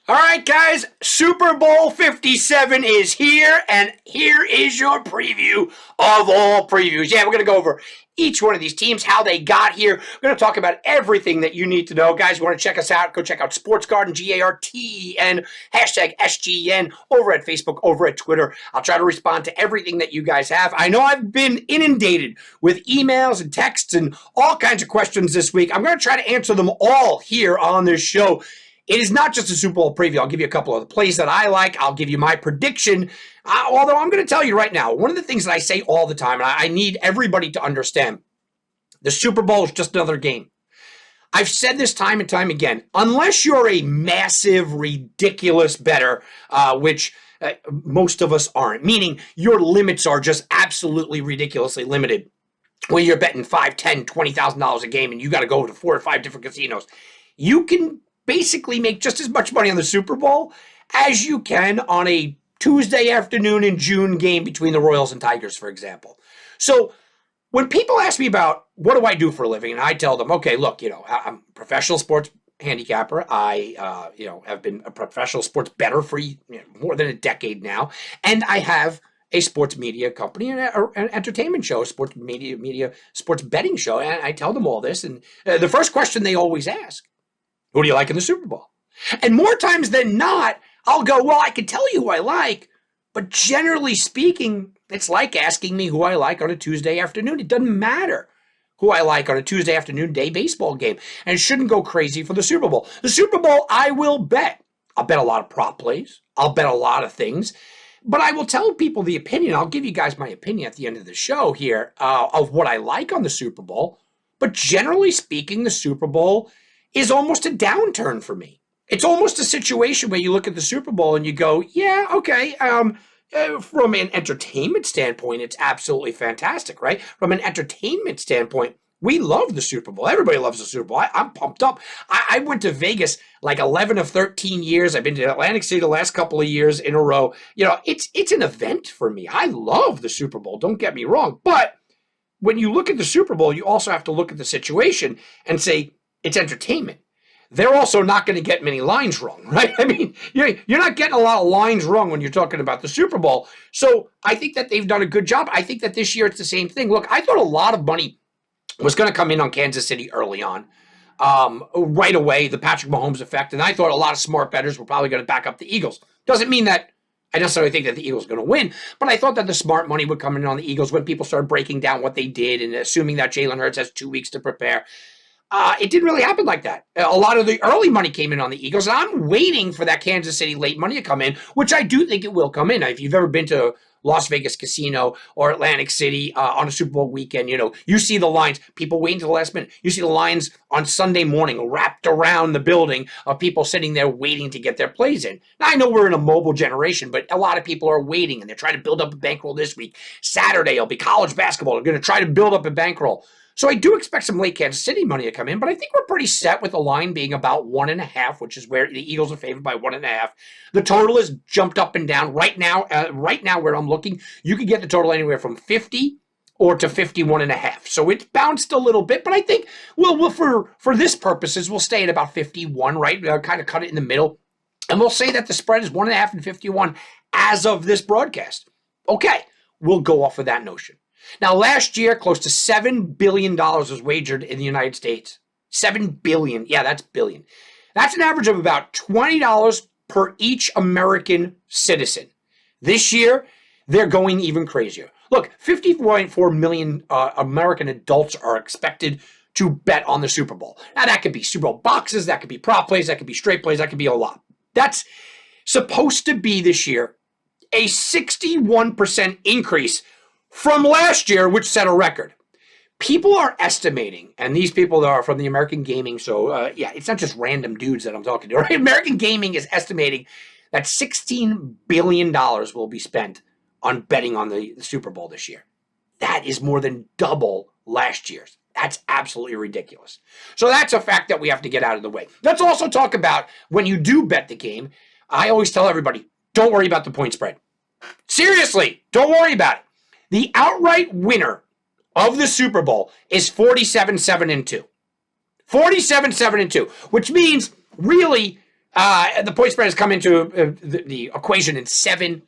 All right, guys, Super Bowl 57 is here, and here is your preview of all previews. Yeah, we're going to go over each one of these teams, how they got here. We're going to talk about everything that you need to know. Guys, you want to check us out, go check out Sports Garden, Garten, hashtag SGN, over at Facebook, over at Twitter. I'll try to respond to everything that you guys have. I know I've been inundated with emails and texts and all kinds of questions this week. I'm going to try to answer them all here on this show. It is not just a Super Bowl preview. I'll give you a couple of the plays that I like. I'll give you my prediction. Although I'm going to tell you right now, one of the things that I say all the time, and I need everybody to understand, the Super Bowl is just another game. I've said this time and time again, unless you're a massive, ridiculous bettor, which most of us aren't, meaning your limits are just absolutely ridiculously limited. When you're betting $5, $10, $20,000 a game and you got to go to 4 or 5 different casinos, you can basically make just as much money on the Super Bowl as you can on a Tuesday afternoon in June game between the Royals and Tigers, for example. So when people ask me about what do I do for a living, and I tell them, okay, look, I'm a professional sports handicapper. I, have been a professional sports bettor for more than a decade now, and I have a sports media company and an entertainment show, a sports sports betting show, and I tell them all this. And the first question they always ask, who do you like in the Super Bowl? And more times than not, I'll go, well, I can tell you who I like, but generally speaking, it's like asking me who I like on a Tuesday afternoon. It doesn't matter who I like on a Tuesday afternoon day baseball game, and it shouldn't go crazy for the Super Bowl. The Super Bowl, I will bet. I'll bet a lot of prop plays. I'll bet a lot of things, but I will tell people the opinion. I'll give you guys my opinion at the end of the show here of what I like on the Super Bowl, but generally speaking, the Super Bowl is almost a downturn for me. It's almost a situation where you look at the Super Bowl and you go, yeah, okay, from an entertainment standpoint, it's absolutely fantastic, right? From an entertainment standpoint, we love the Super Bowl. Everybody loves the Super Bowl. I'm pumped up. I went to Vegas like 11 of 13 years. I've been to Atlantic City the last couple of years in a row. It's an event for me. I love the Super Bowl. Don't get me wrong. But when you look at the Super Bowl, you also have to look at the situation and say, it's entertainment. They're also not going to get many lines wrong, right? I mean, you're not getting a lot of lines wrong when you're talking about the Super Bowl. So I think that they've done a good job. I think that this year it's the same thing. Look, I thought a lot of money was going to come in on Kansas City early on, right away, the Patrick Mahomes effect. And I thought a lot of smart bettors were probably going to back up the Eagles. Doesn't mean that I necessarily think that the Eagles are going to win, but I thought that the smart money would come in on the Eagles when people started breaking down what they did and assuming that Jalen Hurts has 2 weeks to prepare. It didn't really happen like that. A lot of the early money came in on the Eagles, and I'm waiting for that Kansas City late money to come in, which I do think it will come in. If you've ever been to Las Vegas Casino or Atlantic City on a Super Bowl weekend, you see the lines, people waiting to the last minute. You see the lines on Sunday morning wrapped around the building of people sitting there waiting to get their plays in. Now, I know we're in a mobile generation, but a lot of people are waiting, and they're trying to build up a bankroll this week. Saturday, it'll be college basketball. They're going to try to build up a bankroll. So I do expect some late Kansas City money to come in, but I think we're pretty set with the line being about 1.5, which is where the Eagles are favored by 1.5. The total has jumped up and down right now. Right now, where I'm looking, you could get the total anywhere from 50 or to 51.5. So it's bounced a little bit, but I think we'll for this purposes, we'll stay at about 51, right? Kind of cut it in the middle, and we'll say that the spread is 1.5 and 51 as of this broadcast. Okay, we'll go off of that notion. Now, last year, close to $7 billion was wagered in the United States. $7 billion. Yeah, that's billion. That's an average of about $20 per each American citizen. This year, they're going even crazier. Look, 50.4 million American adults are expected to bet on the Super Bowl. Now, that could be Super Bowl boxes, that could be prop plays, that could be straight plays, that could be a lot. That's supposed to be this year a 61% increase from last year, which set a record. People are estimating, and these people are from the American Gaming, so it's not just random dudes that I'm talking to, right? American Gaming is estimating that $16 billion will be spent on betting on the Super Bowl this year. That is more than double last year's. That's absolutely ridiculous. So that's a fact that we have to get out of the way. Let's also talk about when you do bet the game. I always tell everybody, don't worry about the point spread. Seriously, don't worry about it. The outright winner of the Super Bowl is 47-7-2. 47-7-2, which means really The point spread has come into the equation in 7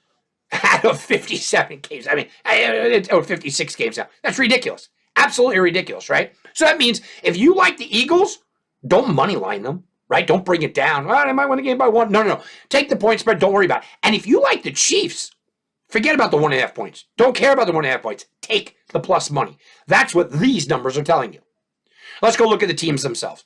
out of 57 games. I mean, or 56 games now. That's ridiculous. Absolutely ridiculous, right? So that means if you like the Eagles, don't money line them, right? Don't bring it down. Well, I might win the game by 1. No. Take the point spread. Don't worry about it. And if you like the Chiefs, forget about the 1.5 points. Don't care about the 1.5 points. Take the plus money. That's what these numbers are telling you. Let's go look at the teams themselves.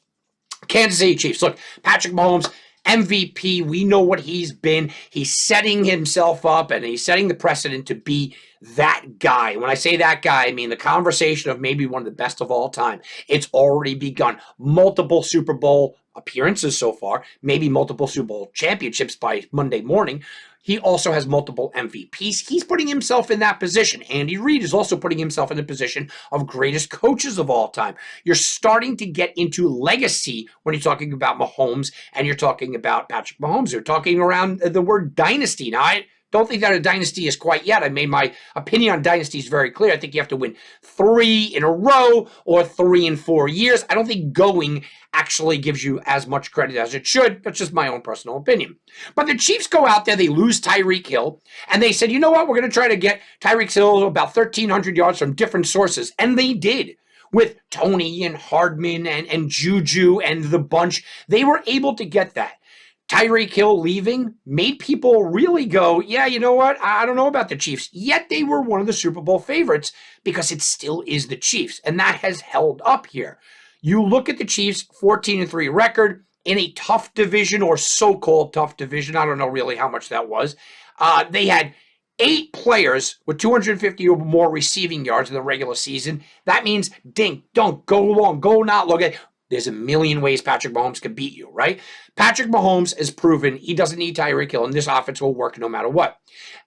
Kansas City Chiefs. Look, Patrick Mahomes, MVP. We know what he's been. He's setting himself up and he's setting the precedent to be that guy. When I say that guy, I mean the conversation of maybe one of the best of all time. It's already begun. Multiple Super Bowl appearances so far, maybe multiple Super Bowl championships by Monday morning. He also has multiple MVPs. He's putting himself in that position. Andy Reid is also putting himself in the position of greatest coaches of all time. You're starting to get into legacy when you're talking about Mahomes and you're talking about Patrick Mahomes. You're talking around the word dynasty. Now, I don't think that a dynasty is quite yet. I made my opinion on dynasties very clear. I think you have to win 3 in a row or 3 in 4 years. I don't think going actually gives you as much credit as it should. That's just my own personal opinion. But the Chiefs go out there, they lose Tyreek Hill, and they said, you know what, we're going to try to get Tyreek Hill about 1,300 yards from different sources. And they did. With Tony and Hardman and Juju and the bunch, they were able to get that. Tyreek Hill leaving made people really go, yeah, you know what? I don't know about the Chiefs. Yet they were one of the Super Bowl favorites because it still is the Chiefs. And that has held up here. You look at the Chiefs' 14-3 record in a tough division or so-called tough division. I don't know really how much that was. They had 8 players with 250 or more receiving yards in the regular season. That means dink, dunk, go long, go not long. There's a million ways Patrick Mahomes can beat you, right? Patrick Mahomes has proven he doesn't need Tyreek Hill, and this offense will work no matter what.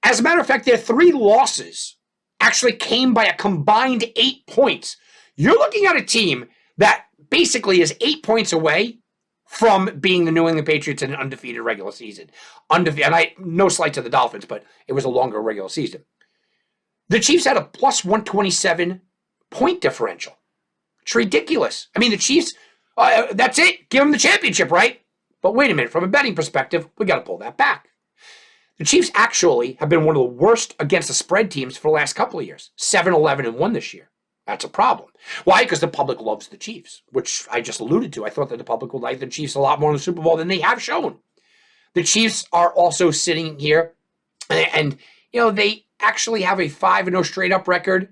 As a matter of fact, their 3 losses actually came by a combined 8 points. You're looking at a team that basically is 8 points away from being the New England Patriots in an undefeated regular season. And no slight to the Dolphins, but it was a longer regular season. The Chiefs had a plus 127 point differential. It's ridiculous. I mean, the Chiefs, that's it. Give them the championship, right? But wait a minute. From a betting perspective, we got to pull that back. The Chiefs actually have been one of the worst against the spread teams for the last couple of years. 7-11-1 this year. That's a problem. Why? Because the public loves the Chiefs, which I just alluded to. I thought that the public would like the Chiefs a lot more in the Super Bowl than they have shown. The Chiefs are also sitting here, and they actually have a 5-0 straight-up record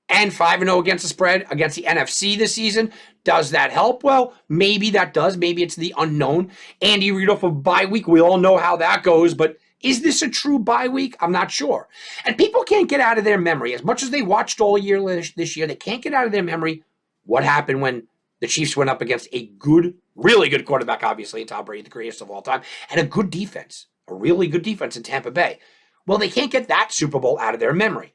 and 5-0 against the spread against the NFC this season. Does that help? Well, maybe that does. Maybe it's the unknown. Andy Reid off of bye week. We all know how that goes, but is this a true bye week? I'm not sure. And people can't get out of their memory. As much as they watched all year this year, they can't get out of their memory what happened when the Chiefs went up against a good, really good quarterback, obviously, and Tom Brady, the greatest of all time, and a good defense, a really good defense in Tampa Bay. Well, they can't get that Super Bowl out of their memory.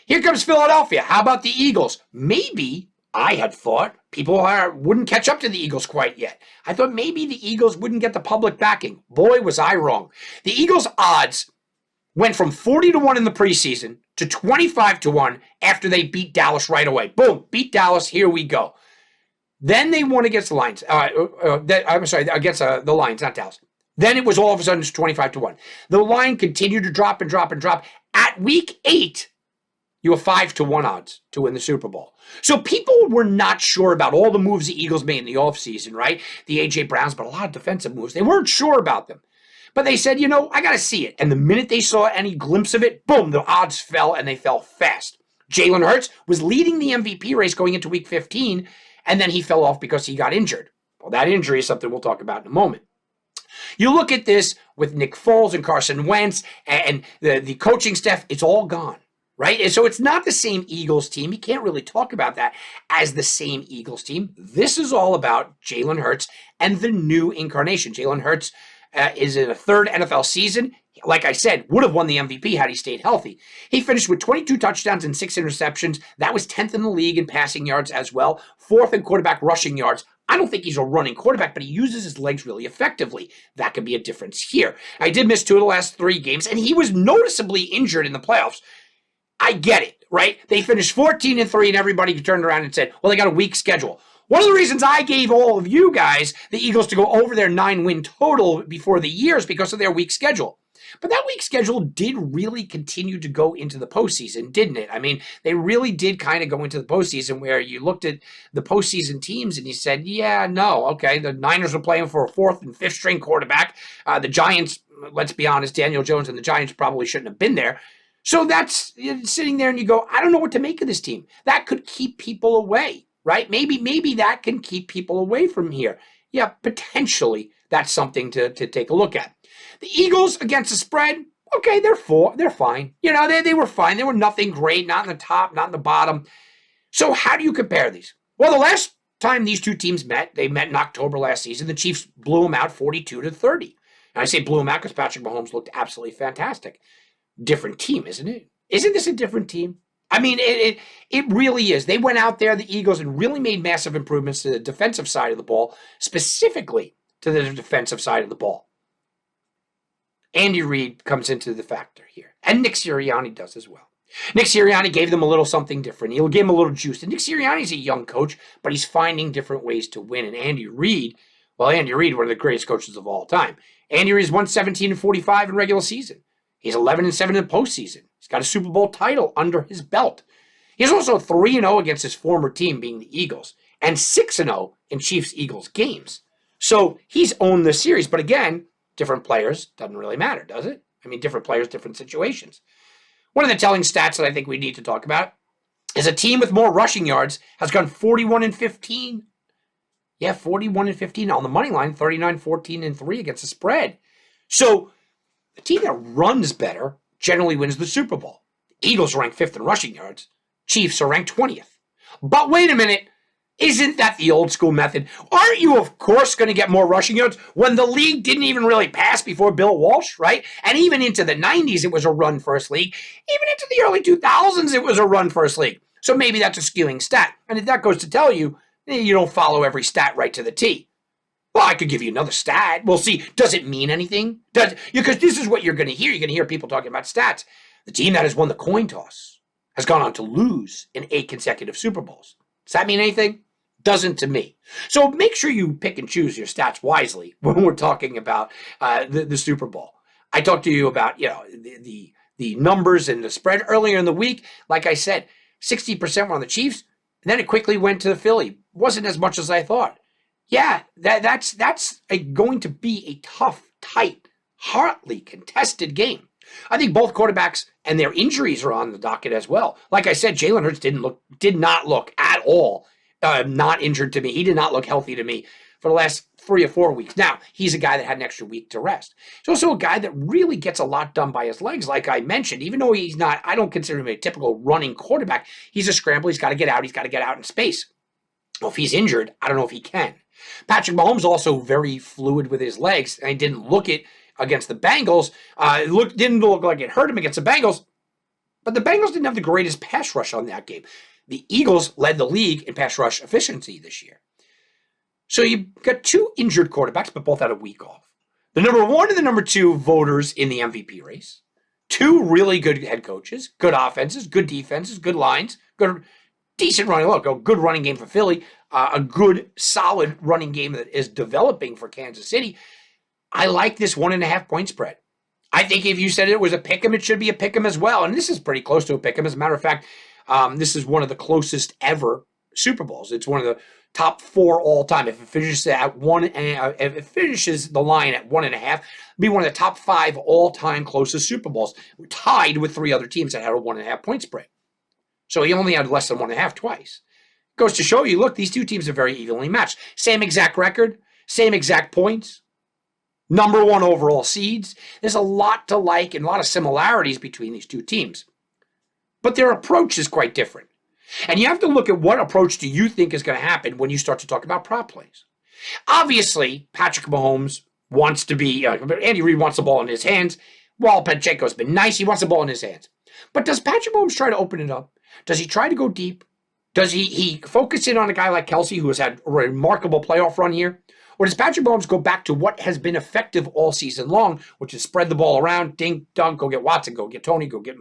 Here comes Philadelphia. How about the Eagles? Maybe I had thought people wouldn't catch up to the Eagles quite yet. I thought maybe the Eagles wouldn't get the public backing. Boy, was I wrong. The Eagles' odds went from 40-1 in the preseason to 25-1 after they beat Dallas right away. Boom, beat Dallas. Here we go. Then they won against the Lions. Against the Lions, not Dallas. Then it was all of a sudden 25-1. The line continued to drop and drop and drop. At week 8, you were 5-1 odds to win the Super Bowl. So people were not sure about all the moves the Eagles made in the offseason, right? The A.J. Browns, but a lot of defensive moves. They weren't sure about them. But they said, I got to see it. And the minute they saw any glimpse of it, boom, the odds fell, and they fell fast. Jalen Hurts was leading the MVP race going into week 15, and then he fell off because he got injured. Well, that injury is something we'll talk about in a moment. You look at this with Nick Foles and Carson Wentz and the coaching staff, it's all gone. Right? And so it's not the same Eagles team. You can't really talk about that as the same Eagles team. This is all about Jalen Hurts and the new incarnation. Jalen Hurts is in a 3rd NFL season. Like I said, would have won the MVP had he stayed healthy. He finished with 22 touchdowns and 6 interceptions. That was 10th in the league in passing yards as well. 4th in quarterback rushing yards. I don't think he's a running quarterback, but he uses his legs really effectively. That could be a difference here. I did miss 2 of the last 3 games, and he was noticeably injured in the playoffs. I get it, right? They finished 14-3, and everybody turned around and said, well, they got a weak schedule. One of the reasons I gave all of you guys the Eagles to go over their 9-win total before the year is because of their weak schedule. But that weak schedule did really continue to go into the postseason, didn't it? I mean, they really did kind of go into the postseason where you looked at the postseason teams and you said, yeah, no, okay, the Niners were playing for a 4th and 5th string quarterback. The Giants, let's be honest, Daniel Jones and the Giants probably shouldn't have been there. So that's sitting there and you go, I don't know what to make of this team. That could keep people away, right? Maybe that can keep people away from here. Yeah, potentially that's something to take a look at. The Eagles against the spread, okay, they're fine. They were fine. They were nothing great, not in the top, not in the bottom. So how do you compare these? Well, the last time these two teams met, they met in October last season. The Chiefs blew them out 42-30. And I say blew them out because Patrick Mahomes looked absolutely fantastic. Different team, isn't it? Isn't this a different team? I mean, it really is. They went out there, the Eagles, and really made massive improvements to the defensive side of the ball, specifically to the defensive side of the ball. Andy Reid comes into the factor here. And Nick Sirianni does as well. Nick Sirianni gave them a little something different. He'll give them a little juice. And Nick Sirianni's a young coach, but he's finding different ways to win. And Andy Reid, one of the greatest coaches of all time. Andy Reid's won 17-45 in regular season. He's 11-7 in the postseason. He's got a Super Bowl title under his belt. He's also 3-0 against his former team, being the Eagles, and 6-0 in Chiefs-Eagles games. So he's owned the series. But again, different players, doesn't really matter, does it? I mean, different players, different situations. One of the telling stats that I think we need to talk about is a team with more rushing yards has gone 41-15. Yeah, 41-15 on the money line, 39-14-3 against the spread. So the team that runs better generally wins the Super Bowl. The Eagles are ranked 5th in rushing yards. Chiefs are ranked 20th. But wait a minute. Isn't that the old school method? Aren't you, of course, going to get more rushing yards when the league didn't even really pass before Bill Walsh, right? And even into the 90s, it was a run-first league. Even into the early 2000s, it was a run-first league. So maybe that's a skewing stat. And if that goes to tell you, you don't follow every stat right to the T. Well, I could give you another stat. We'll see. Does it mean anything? Because this is what you're going to hear. You're going to hear people talking about stats. The team that has won the coin toss has gone on to lose in 8 consecutive Super Bowls. Does that mean anything? Doesn't to me. So make sure you pick and choose your stats wisely when we're talking about the Super Bowl. I talked to you about the numbers and the spread earlier in the week. Like I said, 60% were on the Chiefs, and then it quickly went to the Philly. Wasn't as much as I thought. Yeah, that's going to be a tough, tight, hotly contested game. I think both quarterbacks and their injuries are on the docket as well. Like I said, Jalen Hurts did not look at all not injured to me. He did not look healthy to me for the last 3 or 4 weeks. Now, he's a guy that had an extra week to rest. He's also a guy that really gets a lot done by his legs, like I mentioned. Even though he's not, I don't consider him a typical running quarterback. He's a scrambler. He's got to get out. He's got to get out in space. Well, if he's injured, I don't know if he can. Patrick Mahomes also very fluid with his legs. I didn't look it against the Bengals. Didn't look like it hurt him against the Bengals. But the Bengals didn't have the greatest pass rush on that game. The Eagles led the league in pass rush efficiency this year. So you've got 2 injured quarterbacks, but both had a week off. The number 1 and the number 2 voters in the MVP race. 2 really good head coaches, good offenses, good defenses, good lines, good decent running. Look, a good running game for Philly, a good solid running game that is developing for Kansas City. I like this 1.5 point spread. I think if you said it was a pick'em, it should be a pick'em as well. And this is pretty close to a pick'em. As a matter of fact, this is one of the closest ever Super Bowls. It's one of the top 4 all time. If it finishes at if it finishes the line at 1.5, it'll be one of the top 5 all time closest Super Bowls. We're tied with 3 other teams that had a 1.5 point spread. So he only had less than 1.5 twice. Goes to show you, look, these 2 teams are very evenly matched. Same exact record, same exact points, number 1 overall seeds. There's a lot to like and a lot of similarities between these 2 teams. But their approach is quite different. And you have to look at what approach do you think is going to happen when you start to talk about prop plays. Obviously, Patrick Mahomes wants to be, Andy Reid wants the ball in his hands. While Pacheco's been nice, he wants the ball in his hands. But does Patrick Mahomes try to open it up? Does he try to go deep? Does he focus in on a guy like Kelsey, who has had a remarkable playoff run here? Or does Patrick Mahomes go back to what has been effective all season long, which is spread the ball around, dink, dunk, go get Watson, go get Tony, go get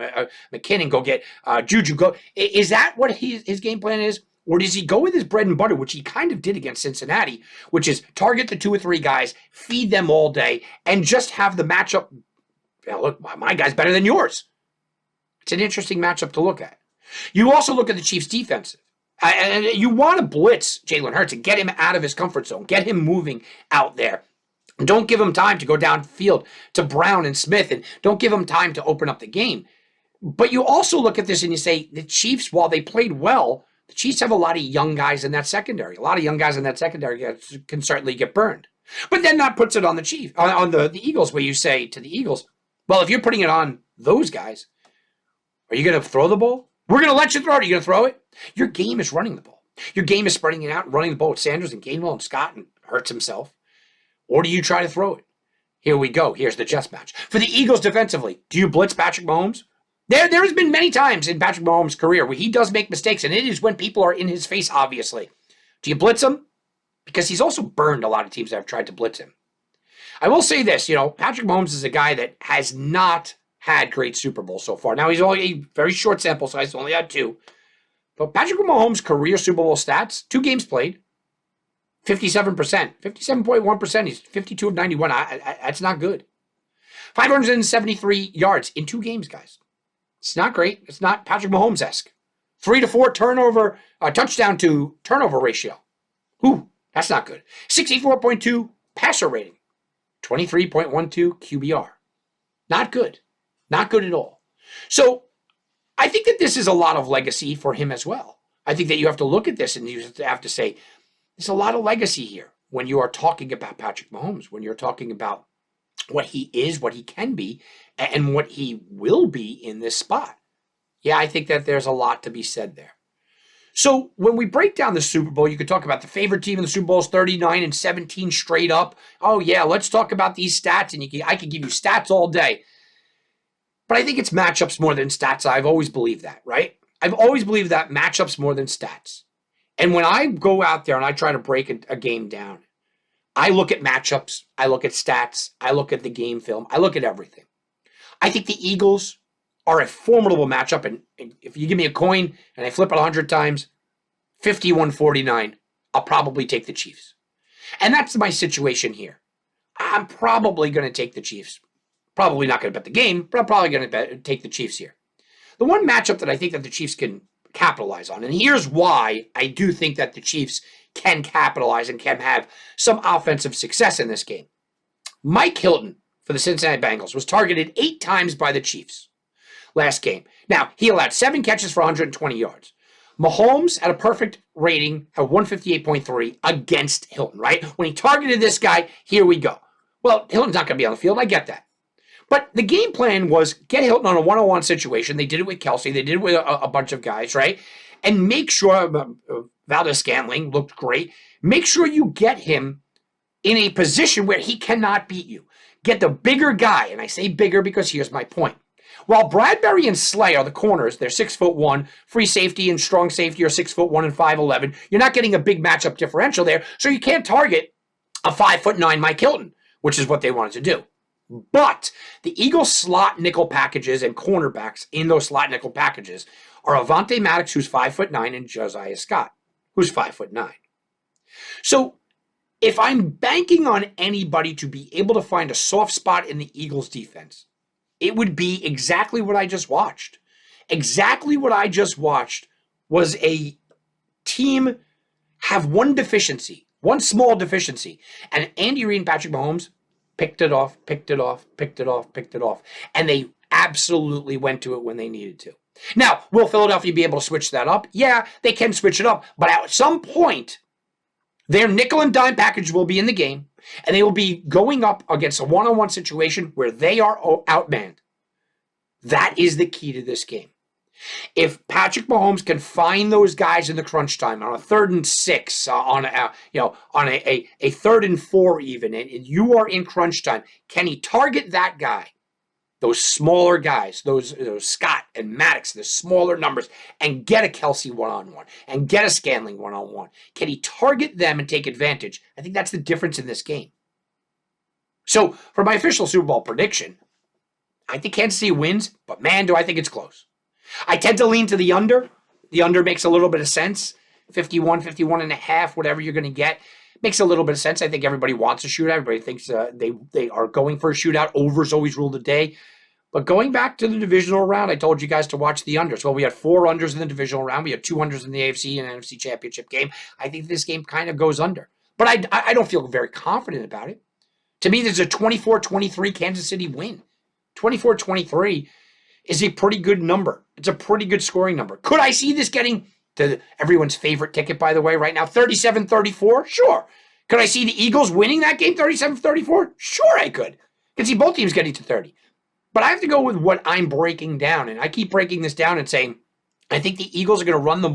McKinnon, go get Juju. Is that what his game plan is? Or does he go with his bread and butter, which he kind of did against Cincinnati, which is target the 2 or 3 guys, feed them all day, and just have the matchup, look, my guy's better than yours. It's an interesting matchup to look at. You also look at the Chiefs' defensive. And you want to blitz Jalen Hurts and get him out of his comfort zone, get him moving out there. And don't give him time to go downfield to Brown and Smith, and don't give him time to open up the game. But you also look at this and you say, the Chiefs, while they played well, the Chiefs have a lot of young guys in that secondary. A lot of young guys in that secondary can certainly get burned. But then that puts it on the Chiefs, on the Eagles, where you say to the Eagles, well, if you're putting it on those guys, are you going to throw the ball? We're going to let you throw it. Are you going to throw it? Your game is running the ball. Your game is spreading it out and running the ball with Sanders and Gainwell and Scott and Hurts himself. Or do you try to throw it? Here we go. Here's the chess match. For the Eagles defensively, do you blitz Patrick Mahomes? There has been many times in Patrick Mahomes' career where he does make mistakes, and it is when people are in his face, obviously. Do you blitz him? Because he's also burned a lot of teams that have tried to blitz him. I will say this, Patrick Mahomes is a guy that has not had great Super Bowls so far. Now, he's only a very short sample size, only had 2. But Patrick Mahomes' career Super Bowl stats, 2 games played, 57%, 57.1%. He's 52 of 91. That's not good. 573 yards in 2 games, guys. It's not great. It's not Patrick Mahomes-esque. 3 to 4 touchdown to turnover ratio. That's not good. 64.2 passer rating. 23.12 QBR. Not good. Not good at all. So I think that this is a lot of legacy for him as well. I think that you have to look at this and you have to say, there's a lot of legacy here when you are talking about Patrick Mahomes, when you're talking about what he is, what he can be, and what he will be in this spot. Yeah, I think that there's a lot to be said there. So when we break down the Super Bowl, you could talk about the favorite team in the Super Bowl is 39-17 straight up. Oh yeah, let's talk about these stats, and I could give you stats all day. But I think it's matchups more than stats. I've always believed that, right? I've always believed that matchups more than stats. And when I go out there and I try to break a game down, I look at matchups, I look at stats, I look at the game film, I look at everything. I think the Eagles are a formidable matchup, and if you give me a coin and I flip it 100 times, 51-49, I'll probably take the Chiefs. And that's my situation here. I'm probably going to take the Chiefs. Probably not going to bet the game, but I'm probably going to take the Chiefs here. The one matchup that I think that the Chiefs can capitalize on, and here's why I do think that the Chiefs can capitalize and can have some offensive success in this game. Mike Hilton for the Cincinnati Bengals was targeted 8 times by the Chiefs last game. Now, he allowed 7 catches for 120 yards. Mahomes had a perfect rating of 158.3 against Hilton, right? When he targeted this guy, here we go. Well, Hilton's not going to be on the field. I get that. But the game plan was get Hilton on a one-on-one situation. They did it with Kelsey. They did it with a bunch of guys, right? And make sure Valdez-Scantling looked great. Make sure you get him in a position where he cannot beat you. Get the bigger guy, and I say bigger because here's my point. While Bradbury and Slay are the corners, they're 6'1", free safety and strong safety are 6'1" and 5'11". You're not getting a big matchup differential there, so you can't target a 5'9" Mike Hilton, which is what they wanted to do. But the Eagles' slot nickel packages and cornerbacks in those slot nickel packages are Avonte Maddox, who's 5'9", and Josiah Scott, who's 5'9". So if I'm banking on anybody to be able to find a soft spot in the Eagles' defense, it would be exactly what I just watched. Exactly what I just watched was a team have one deficiency, one small deficiency, and Andy Reid and Patrick Mahomes picked it off. And they absolutely went to it when they needed to. Now, will Philadelphia be able to switch that up? Yeah, they can switch it up. But at some point, their nickel and dime package will be in the game, and they will be going up against a one-on-one situation where they are outmanned. That is the key to this game. If Patrick Mahomes can find those guys in the crunch time on a 3rd and 6, on a 3rd and 4 even, and you are in crunch time, can he target that guy, those smaller guys, those Scott and Maddox, the smaller numbers, and get a Kelsey one-on-one, and get a Scantling one-on-one? Can he target them and take advantage? I think that's the difference in this game. So for my official Super Bowl prediction, I think Kansas City wins, but man, do I think it's close. I tend to lean to the under. The under makes a little bit of sense. 51, 51 and a half, whatever you're going to get. Makes a little bit of sense. I think everybody wants a shootout. Everybody thinks they are going for a shootout. Overs always rule the day. But going back to the divisional round, I told you guys to watch the unders. Well, we had 4 unders in the divisional round. We had 2 unders in the AFC and NFC Championship game. I think this game kind of goes under. But I don't feel very confident about it. To me, there's a 24-23 Kansas City win. 24-23 is a pretty good number. It's a pretty good scoring number. Could I see this getting to everyone's favorite ticket, by the way, right now? 37-34? Sure. Could I see the Eagles winning that game 37-34? Sure, I could. Could see both teams getting to 30. But I have to go with what I'm breaking down, and I keep breaking this down and saying I think the Eagles are going to run the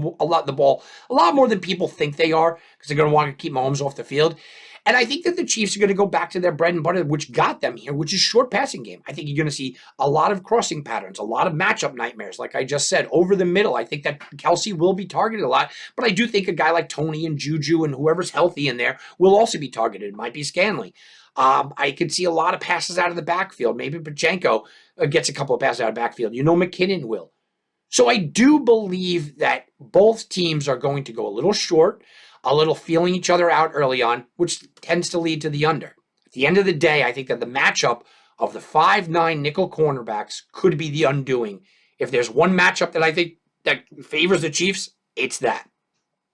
ball a lot more than people think they are because they're going to want to keep Mahomes off the field. And I think that the Chiefs are going to go back to their bread and butter, which got them here, which is short passing game. I think you're going to see a lot of crossing patterns, a lot of matchup nightmares, like I just said, over the middle. I think that Kelsey will be targeted a lot, but I do think a guy like Tony and Juju and whoever's healthy in there will also be targeted. It might be Scanley. I could see a lot of passes out of the backfield. Maybe Pachenko gets a couple of passes out of the backfield. McKinnon will. So I do believe that both teams are going to go a little short, a little feeling each other out early on, which tends to lead to the under. At the end of the day, I think that the matchup of the 5'9" nickel cornerbacks could be the undoing. If there's one matchup that I think that favors the Chiefs, it's that.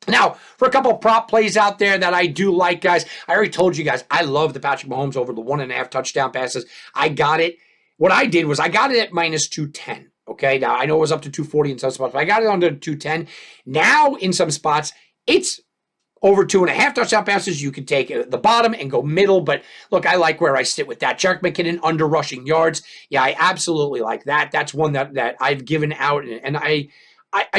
Now, for a couple of prop plays out there that I do like, guys, I already told you guys, I love the Patrick Mahomes over the 1.5 touchdown passes. I got it. What I did was I got it at minus 210. Okay, now I know it was up to 240 in some spots, but I got it under 210. Now, in some spots, it's over 2.5 touchdown passes. You can take the bottom and go middle, but look, I like where I sit with that. Jerick McKinnon under rushing yards. Yeah, I absolutely like that. That's one that I've given out, and I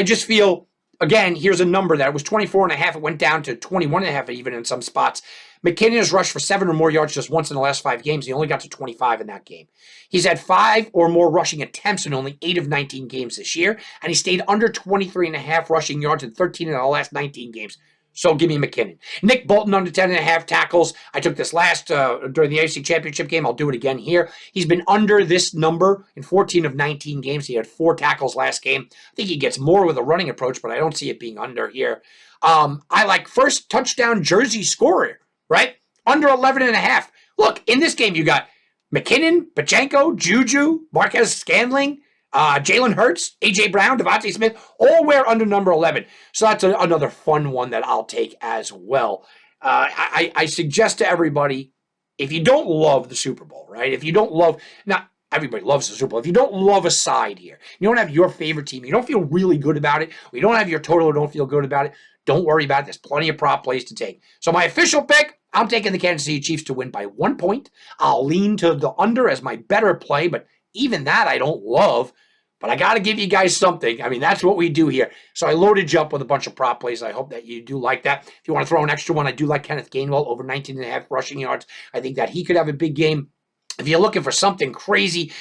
just feel, again, here's a number that was 24.5. It went down to 21.5 even in some spots. McKinnon has rushed for 7 or more yards just once in the last 5 games. He only got to 25 in that game. He's had 5 or more rushing attempts in only 8 of 19 games this year, and he stayed under 23.5 rushing yards in 13 of the last 19 games. So give me McKinnon. Nick Bolton under 10.5 tackles. I took this last during the AFC Championship game. I'll do it again here. He's been under this number in 14 of 19 games. He had 4 tackles last game. I think he gets more with a running approach, but I don't see it being under here. I like first touchdown jersey scorer, right? Under 11.5. Look, in this game, you got McKinnon, Pachenko, Juju, Marquez Scantling, Jalen Hurts, A.J. Brown, Devontae Smith, all wear under number 11. So that's another fun one that I'll take as well. I suggest to everybody, if you don't love the Super Bowl, right? If you don't love, not everybody loves the Super Bowl. If you don't love a side here, you don't have your favorite team, you don't feel really good about it, or you don't have your total or don't feel good about it, don't worry about it. There's plenty of prop plays to take. So my official pick, I'm taking the Kansas City Chiefs to win by 1 point. I'll lean to the under as my better play, but even that I don't love. But I got to give you guys something. I mean, that's what we do here. So I loaded you up with a bunch of prop plays. I hope that you do like that. If you want to throw an extra one, I do like Kenneth Gainwell over 19.5 rushing yards. I think that he could have a big game. If you're looking for something crazy,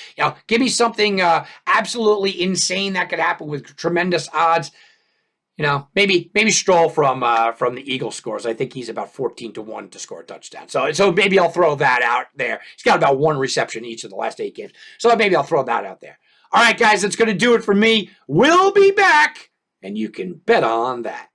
give me something absolutely insane that could happen with tremendous odds. Maybe Stroll from the Eagles scores. I think he's about 14-1 to score a touchdown. So maybe I'll throw that out there. He's got about 1 reception each of the last 8 games. So maybe I'll throw that out there. All right, guys, that's going to do it for me. We'll be back, and you can bet on that.